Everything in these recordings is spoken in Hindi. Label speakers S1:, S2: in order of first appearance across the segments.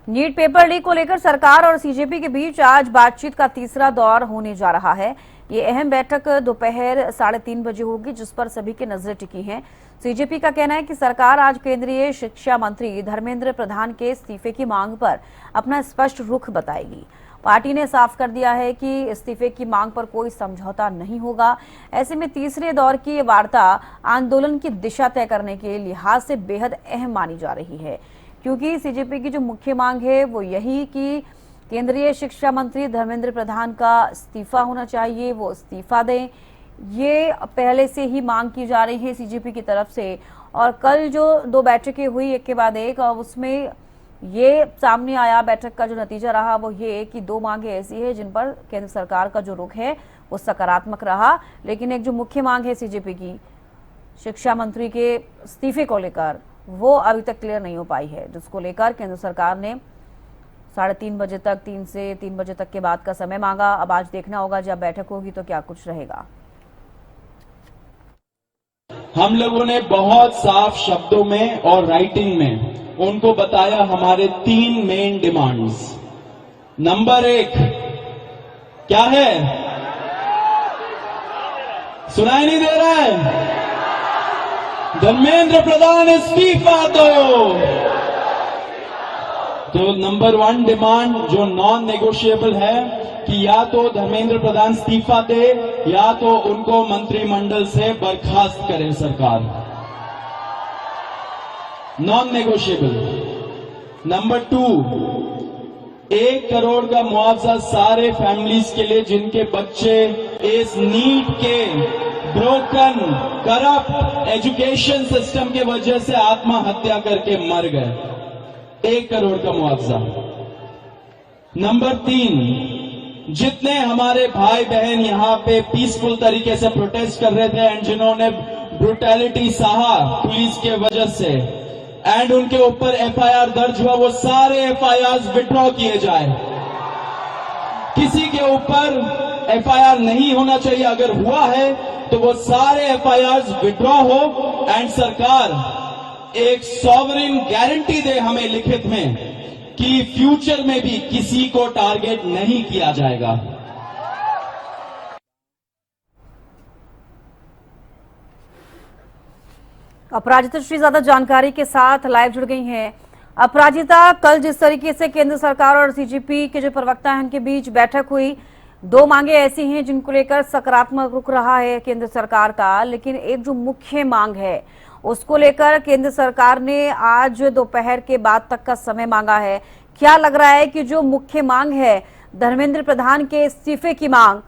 S1: नीट पेपर लीक को लेकर सरकार और सीजेपी के बीच आज बातचीत का तीसरा दौर होने जा रहा है। ये अहम बैठक दोपहर 3:30 बजे होगी, जिस पर सभी की नजरें टिकी हैं। सीजेपी का कहना है कि सरकार आज केंद्रीय शिक्षा मंत्री धर्मेंद्र प्रधान के इस्तीफे की मांग पर अपना स्पष्ट रुख बताएगी। पार्टी ने साफ कर दिया है कि इस्तीफे की मांग पर कोई समझौता नहीं होगा। ऐसे में तीसरे दौर की ये वार्ता आंदोलन की दिशा तय करने के लिहाज से बेहद अहम मानी जा रही है, क्योंकि सीजेपी की जो मुख्य मांग है वो यही कि केंद्रीय शिक्षा मंत्री धर्मेंद्र प्रधान का इस्तीफा होना चाहिए, वो इस्तीफा दें। ये पहले से ही मांग की जा रही है सीजेपी की तरफ से। और कल जो दो बैठकें हुई एक के बाद एक, उसमें ये सामने आया, बैठक का जो नतीजा रहा वो ये कि दो मांगे ऐसी है जिन पर केंद्र सरकार का जो रुख है वो सकारात्मक रहा, लेकिन एक जो मुख्य मांग है सीजेपी की शिक्षा मंत्री के इस्तीफे को लेकर वो अभी तक क्लियर नहीं हो पाई है, जिसको लेकर केंद्र सरकार ने 3:30 बजे तक 3 से 3 बजे तक के बाद का समय मांगा। अब आज देखना होगा जब बैठक होगी तो क्या कुछ रहेगा।
S2: हम लोगों ने बहुत साफ शब्दों में और राइटिंग में उनको बताया हमारे 3 मेन डिमांड्स। नंबर 1 क्या है? सुनाई नहीं दे रहा है? धर्मेंद्र प्रधान इस्तीफा दो। तो नंबर 1 डिमांड जो नॉन नेगोशिएबल है कि या तो धर्मेंद्र प्रधान इस्तीफा दे या तो उनको मंत्रिमंडल से बर्खास्त करे सरकार, नॉन नेगोशिएबल। नंबर 2, 1 करोड़ का मुआवजा सारे फैमिलीज के लिए जिनके बच्चे इस नीट के ब्रोकन करप्ट एजुकेशन सिस्टम के वजह से आत्महत्या करके मर गए, 1 करोड़ का मुआवजा। नंबर 3, जितने हमारे भाई बहन यहां पे पीसफुल तरीके से प्रोटेस्ट कर रहे थे एंड जिन्होंने ब्रुटैलिटी सहा पुलिस के वजह से एंड उनके ऊपर एफआईआर दर्ज हुआ, वो सारे एफआईआर विड्रॉ किए जाए। किसी के ऊपर एफआईआर नहीं होना चाहिए, अगर हुआ है तो वो सारे एफआईआर विड्रॉ हो एंड सरकार एक सॉवरेन गारंटी दे हमें लिखित में कि फ्यूचर में भी किसी को टारगेट नहीं किया जाएगा।
S1: अपराजिता श्री ज्यादा जानकारी के साथ लाइव जुड़ गई हैं। अपराजिता, कल जिस तरीके से केंद्र सरकार और सीजेपी के जो प्रवक्ता हैं उनके बीच बैठक हुई, दो मांगे ऐसी हैं जिनको लेकर सकारात्मक रुख रहा है केंद्र सरकार का, लेकिन एक जो मुख्य मांग है उसको लेकर केंद्र सरकार ने आज दोपहर के बाद तक का समय मांगा है। क्या लग रहा है कि जो मुख्य मांग है धर्मेंद्र प्रधान के इस्तीफे की मांग,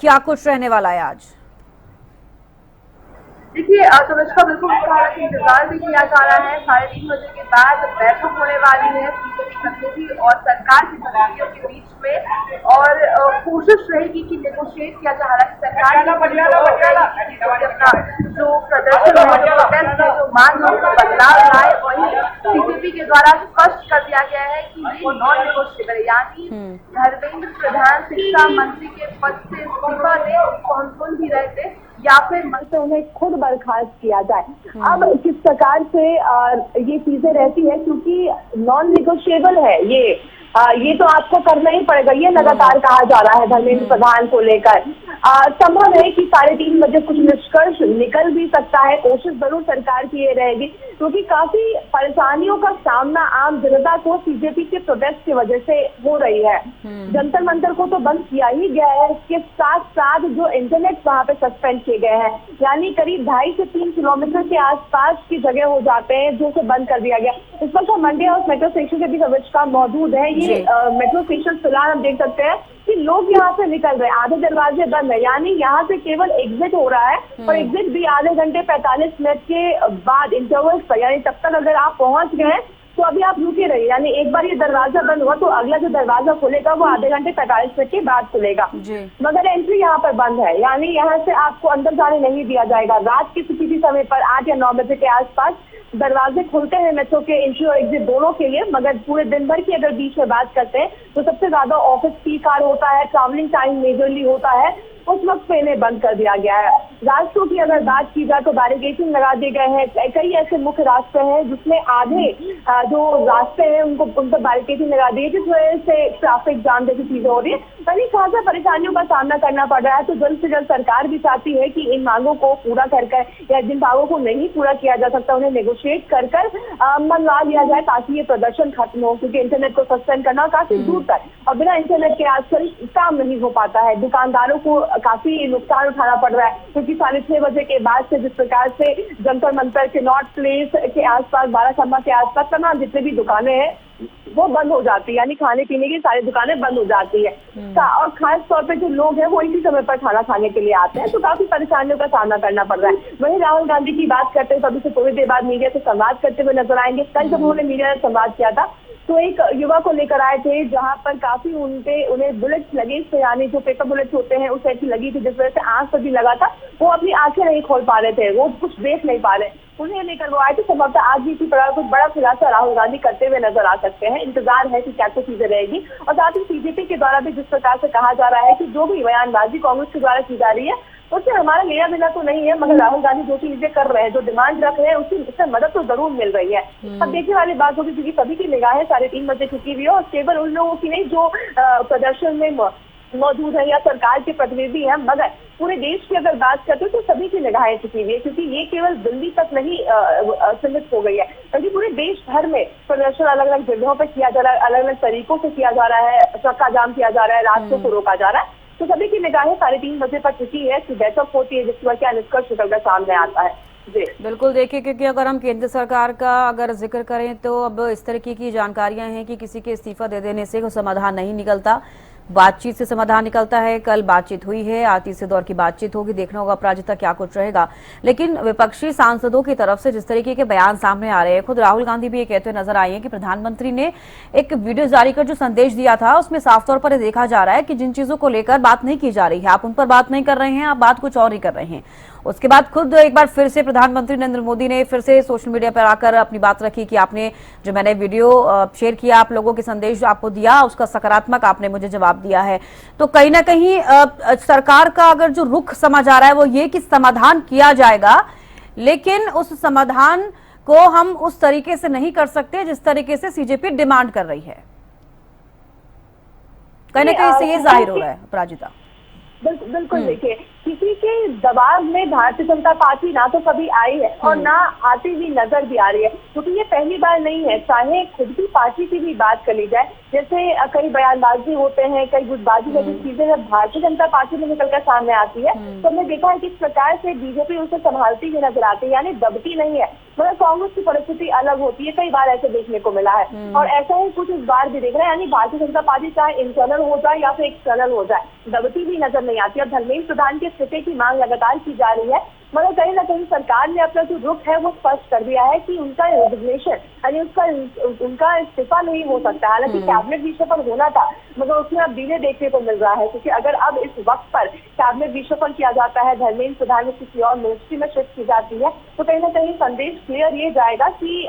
S1: क्या कुछ रहने वाला है आज?
S3: देखिए, तो इसका बिल्कुल इंतजार भी किया जा रहा है। 3:30 बजे के बाद बैठक होने वाली है सीजेपी प्रतिनिधि और सरकार के प्रतिनिधियों के बीच में, और कोशिश रहेगी कि नेगोशिएट किया जा रहा है। सरकार अपना जो प्रदर्शन है, जो प्रोटेस्ट है, जो मांग है, उसमें बदलाव लाए। वही सीजेपी के द्वारा स्पष्ट कर दिया गया है कि ये नॉन नेगोशिएबल है, यानी धर्मेंद्र प्रधान शिक्षा मंत्री के पद से इस्तीफा दे, उसको हम सुन भी रहे थे, या फिर मंच उन्हें खुद बर्खास्त किया जाए। अब किस प्रकार से ये चीजें रहती है, क्योंकि नॉन निगोशिएबल है ये तो आपको करना ही पड़ेगा, ये लगातार कहा जा रहा है धर्मेंद्र प्रधान को लेकर। संभव है कि 3:30 बजे कुछ निष्कर्ष निकल भी सकता है। कोशिश जरूर सरकार की ये रहेगी, क्योंकि काफी परेशानियों का सामना आम जनता को सीजेपी के प्रोटेस्ट की वजह से हो रही है। जंतर मंतर को तो बंद किया ही गया है, इसके साथ साथ जो इंटरनेट वहां पे सस्पेंड किए गए हैं, यानी करीब 2.5 से 3 किलोमीटर के आसपास की जगह हो जाते हैं जो से बंद कर दिया गया। इस पर मंडी हाउस मेट्रो स्टेशन के भी कवरेज मौजूद है। ये मेट्रो स्टेशन फिलहाल हम देख सकते हैं कि लोग यहाँ से निकल रहे हैं, आधे दरवाजे बंद है, यानी यहाँ से केवल एग्जिट हो रहा है, और एग्जिट भी आधे घंटे 45 मिनट के बाद इंटरवल्स पर, यानी तब तक अगर आप पहुंच गए तो अभी आप रुके रहिए, यानी एक बार ये दरवाजा बंद हुआ तो अगला जो दरवाजा खुलेगा वो आधे घंटे 45 मिनट के बाद खुलेगा। मगर एंट्री यहाँ पर बंद है, यानी यहाँ से आपको अंदर जाने नहीं दिया जाएगा। रात के किसी भी समय पर 8 या 9 बजे के आसपास दरवाजे खुलते हैं मेट्रो के एंट्री और एग्जिट दोनों के लिए, मगर पूरे दिन भर की अगर बीच में बात करते हैं तो सबसे ज्यादा ऑफिस पीक आवर होता है, ट्रैवलिंग टाइम मेजरली होता है, उस वक्त पे इन्हें बंद कर दिया गया है। रास्तों की अगर बात की जाए तो बैरिकेडिंग लगा दिए गए हैं। कई ऐसे मुख्य रास्ते हैं जिसमें आधे जो रास्ते हैं उन पर बैरिकेडिंग लगा दी है, जिस वजह से ट्रैफिक जाम जैसी चीजें हो रही है। वही खासा परेशानियों का सामना करना पड़ रहा है। तो जल्द से जल्द सरकार भी चाहती है कि इन मांगों को पूरा कर या जिन मांगों को नहीं पूरा किया जा सकता उन्हें नेगोशिएट कर मनवा लिया जाए, ताकि ये प्रदर्शन खत्म हो। क्योंकि इंटरनेट को सस्पेंड करना काफी दूर तक और बिना इंटरनेट के आजकल काम नहीं हो पाता है। दुकानदारों को काफी नुकसान उठाना पड़ रहा है, क्योंकि 6:30 बजे के बाद से जिस प्रकार से जंतर मंतर के नॉर्थ प्लेस के आसपास, बाराखम्मा के आसपास तमाम जितने भी दुकानें हैं वो बंद हो जाती है, यानी खाने पीने की सारी दुकानें बंद हो जाती है। और खास तौर पे जो लोग हैं वो इसी समय पर खाना खाने के लिए आते हैं, तो काफी परेशानियों का सामना करना पड़ रहा है। वहीं राहुल गांधी की बात करते हैं तो अभी से थोड़ी देर बाद मीडिया से संवाद करते हुए नजर आएंगे। कल जब उन्होंने मीडिया से संवाद किया था तो एक युवा को लेकर आए थे, जहां पर काफी उन्हें बुलेट्स लगे थे, यानी जो पेपर बुलेट्स होते हैं उस टाइप की लगी थी, जिस वजह से आंख पर भी लगा था। वो अपनी आंखें नहीं खोल पा रहे थे, वो कुछ देख नहीं पा रहे। उन्हें लेकर वो आए थे। संभवतः आज भी इसी प्रकार कुछ बड़ा खुलासा राहुल गांधी करते हुए नजर आ सकते हैं। इंतजार है कि क्या कुछ चीजें रहेगी। और साथ ही सीजेपी के द्वारा भी जिस प्रकार से कहा जा रहा है कि जो भी बयानबाजी कांग्रेस के द्वारा की जा रही है उससे हमारा लेना देना तो नहीं है, मगर राहुल गांधी जो चीजें कर रहे हैं, जो डिमांड रख रहे हैं, उससे मदद तो जरूर मिल रही है। अब देखने वाली बात होगी, क्योंकि सभी की निगाहें 3:30 बजे चुकी हुई है और केवल उन लोगों की नहीं जो प्रदर्शन में मौजूद है या सरकार के प्रतिनिधि हैं, मगर पूरे देश की अगर बात करते हैं तो सभी की निगाहें चुकी हुई है। क्योंकि ये केवल दिल्ली तक नहीं सीमित हो गई है, बल्कि पूरे देश भर में प्रदर्शन अलग अलग जगहों पर किया जा रहा है, अलग अलग तरीकों से किया जा रहा है, चक्का जाम किया जा रहा है, रास्तों को रोका जा रहा है। तो सभी की निगाहें 3:30 बजे पर चुकी है कि बैठक होती है जिस पर क्या निष्कर्ष निकलकर सामने आता है। जी
S1: बिल्कुल, देखिए, क्योंकि अगर हम केंद्र सरकार का अगर जिक्र करें तो अब इस तरीके की जानकारियां हैं कि किसी के इस्तीफा दे देने से कोई समाधान नहीं निकलता, बातचीत से समाधान निकलता है। कल बातचीत हुई है, आज तीसरे दौर की बातचीत होगी, देखना होगा अपराजिता क्या कुछ रहेगा। लेकिन विपक्षी सांसदों की तरफ से जिस तरीके के बयान सामने आ रहे हैं, खुद राहुल गांधी भी ये कहते हुए नजर आए हैं कि प्रधानमंत्री ने एक वीडियो जारी कर जो संदेश दिया था उसमें साफ तौर पर देखा जा रहा है कि जिन चीजों को लेकर बात नहीं की जा रही है, आप उन पर बात नहीं कर रहे हैं, आप बात कुछ और ही कर रहे हैं। उसके बाद खुद एक बार फिर से प्रधानमंत्री नरेंद्र मोदी ने फिर से सोशल मीडिया पर आकर अपनी बात रखी कि आपने जो मैंने वीडियो शेयर किया, आप लोगों के संदेश आपको दिया, उसका सकारात्मक आपने मुझे जवाब दिया है। तो कहीं ना कहीं सरकार का अगर जो रुख समझ आ रहा है वो ये कि समाधान किया जाएगा, लेकिन उस समाधान को हम उस तरीके से नहीं कर सकते जिस तरीके से सीजेपी डिमांड कर रही है। कहीं ना कहीं से ये जाहिर हो रहा है अपराजिता।
S3: बिल्कुल, देखिए, किसी के दबाव में भारतीय जनता पार्टी ना तो कभी आई है और ना आती हुई नजर भी आ रही है, क्योंकि ये पहली बार नहीं है। चाहे खुद की पार्टी की भी बात कर ली जाए, जैसे कई बयानबाजी होते हैं, कई गुटबाजी जैसी चीजें जब भारतीय जनता पार्टी में निकलकर सामने आती है तो हमने देखा है किस प्रकार से बीजेपी उसे संभालती हुई नजर आती है, यानी दबती नहीं है। मगर कांग्रेस की परिस्थिति अलग होती है, कई बार ऐसे देखने को मिला है और ऐसा ही कुछ इस बार भी देख रहे हैं। यानी भारतीय जनता पार्टी चाहे इंटरनल हो जाए या फिर एक्सटर्नल हो जाए, दबती भी नजर नहीं आती। और धर्मेंद्र प्रधान के इस्तीफे की मांग लगातार की जा रही है, मगर कहीं ना कहीं सरकार ने अपना जो रुख है वो स्पष्ट कर दिया है कि उनका रेजिग्नेशन यानी उनका इस्तीफा नहीं हो सकता। हालांकि कैबिनेट विषय होना था, मगर उसमें अब डिले देखने को मिल रहा है, क्योंकि अगर अब इस वक्त पर कैबिनेट विषय किया जाता है, धर्मेंद्र प्रधान में किसी और मिनिस्ट्री में शिफ्ट की जाती है, तो कहीं ना कहीं संदेश क्लियर ये जाएगा कि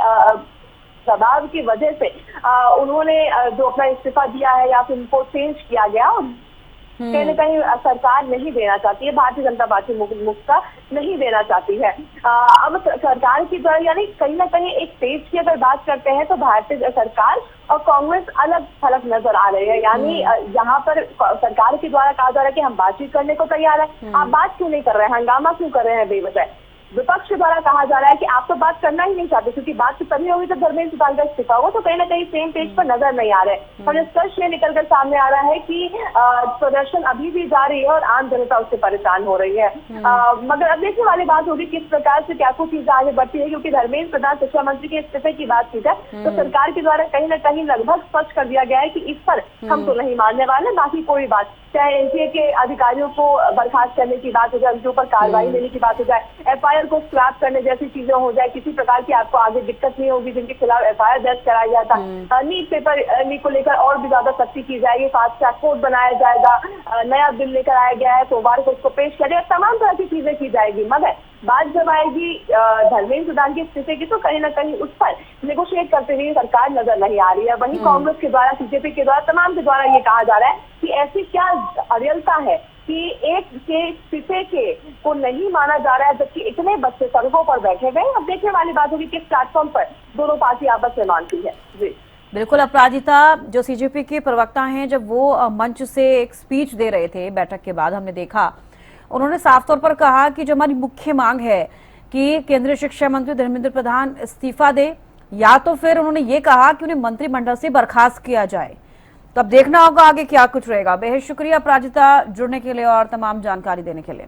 S3: दबाव की वजह से उन्होंने जो अपना इस्तीफा दिया है या फिर उनको चेंज किया गया, कहीं ना कहीं सरकार नहीं देना चाहती है, भारतीय जनता पार्टी मुक्ता नहीं देना चाहती है। अब सरकार की द्वारा यानी कहीं ना कहीं एक तेज की अगर बात करते हैं तो भारतीय सरकार और कांग्रेस अलग थलग नजर आ रहे हैं। यानी यहाँ पर सरकार के द्वारा कहा जा रहा है कि हम बातचीत करने को तैयार है, आप बात क्यों नहीं कर रहे हैं, हंगामा क्यों कर रहे हैं बेवजह। विपक्ष के द्वारा कहा जा रहा है कि आप तो बात करना ही नहीं चाहते, क्योंकि बात तो तभी होगी जब धर्मेंद्र प्रधान का इस्तीफा होगा। तो कहीं ना कहीं सेम पेज पर नजर नहीं आ रहे और निष्कर्ष ये निकलकर सामने आ रहा है कि प्रदर्शन अभी भी जारी है और आम जनता उससे परेशान हो रही है। मगर अब देखने वाली बात होगी किस प्रकार से क्या कुछ चीजें आगे बढ़ती है, क्योंकि धर्मेंद्र प्रधान शिक्षा मंत्री के इस्तीफे की बात की जाए तो सरकार के द्वारा कहीं ना कहीं लगभग स्पष्ट कर दिया गया है कि इस पर हम तो नहीं मानने वाले, बाकी कोई बात, चाहे एनटीए के अधिकारियों को बर्खास्त करने की बात हो जाए, उनके ऊपर कार्रवाई लेने की बात हो जाए, एफआईआर को स्क्रैप करने जैसी चीजें हो जाए, किसी प्रकार की आपको आगे दिक्कत नहीं होगी जिनके खिलाफ एफआईआर दर्ज कराया जाता, नीट पेपर लीक को लेकर और भी ज्यादा सख्ती की जाएगी, फास्ट ट्रैक कोर्ट बनाया जाएगा, नया बिल लेकर आया गया है, सोमवार को उसको पेश किया जाएगा, तमाम तरह की चीजें की जाएगी। मगर बात जब आएगी धर्मेंद्र प्रधान की स्थिति की तो कहीं ना कहीं उस पर नेगोशिएट करते हुए सरकार नजर नहीं आ रही है। वहीं कांग्रेस के द्वारा, बीजेपी के द्वारा, तमाम के द्वारा ये कहा जा रहा है कि ऐसी क्या अड़ियलता है
S4: कि एक के पिते के को नहीं माना जा रहा है, जबकि इतने बच्चे सड़कों पर बैठे हुए हैं। अब देखने वाली बात होगी किस प्लेटफॉर्म पर दोनों पार्टी आपस में मानती है। जी
S1: बिल्कुल अपराजिता, जो सीजेपी के प्रवक्ता हैं, जब वो मंच से एक स्पीच दे रहे थे बैठक के बाद, हमने देखा उन्होंने साफ तौर पर कहा कि जो हमारी मुख्य मांग है कि केंद्रीय शिक्षा मंत्री धर्मेंद्र प्रधान इस्तीफा दे, या तो फिर उन्होंने ये कहा कि उन्हें मंत्रिमंडल से बर्खास्त किया जाए। तो अब देखना होगा आगे क्या कुछ रहेगा। बेहद शुक्रिया अपराजिता जुड़ने के लिए और तमाम जानकारी देने के लिए।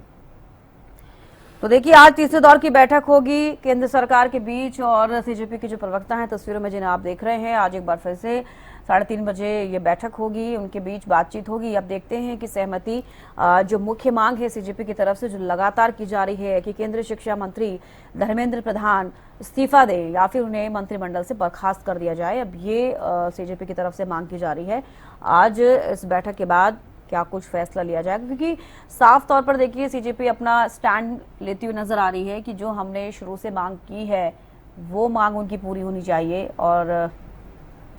S1: तो देखिए, आज तीसरे दौर की बैठक होगी केंद्र सरकार के बीच और सीजेपी के जो प्रवक्ता हैं तस्वीरों में जिन्हें आप देख रहे हैं, आज एक बार फिर से 3:30 बजे ये बैठक होगी, उनके बीच बातचीत होगी। अब देखते हैं कि सहमति जो मुख्य मांग है सीजेपी की तरफ से जो लगातार की जा रही है कि केंद्रीय शिक्षा मंत्री धर्मेंद्र प्रधान इस्तीफा दें या फिर उन्हें मंत्रिमंडल से बर्खास्त कर दिया जाए, अब ये सीजेपी की तरफ से मांग की जा रही है। आज इस बैठक के बाद क्या कुछ फैसला लिया जाएगा, क्योंकि साफ तौर पर देखिए सीजेपी अपना स्टैंड लेती हुई नजर आ रही है कि जो हमने शुरू से मांग की है वो मांग उनकी पूरी होनी चाहिए। और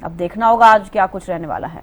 S1: अब देखना होगा आज क्या कुछ रहने वाला है।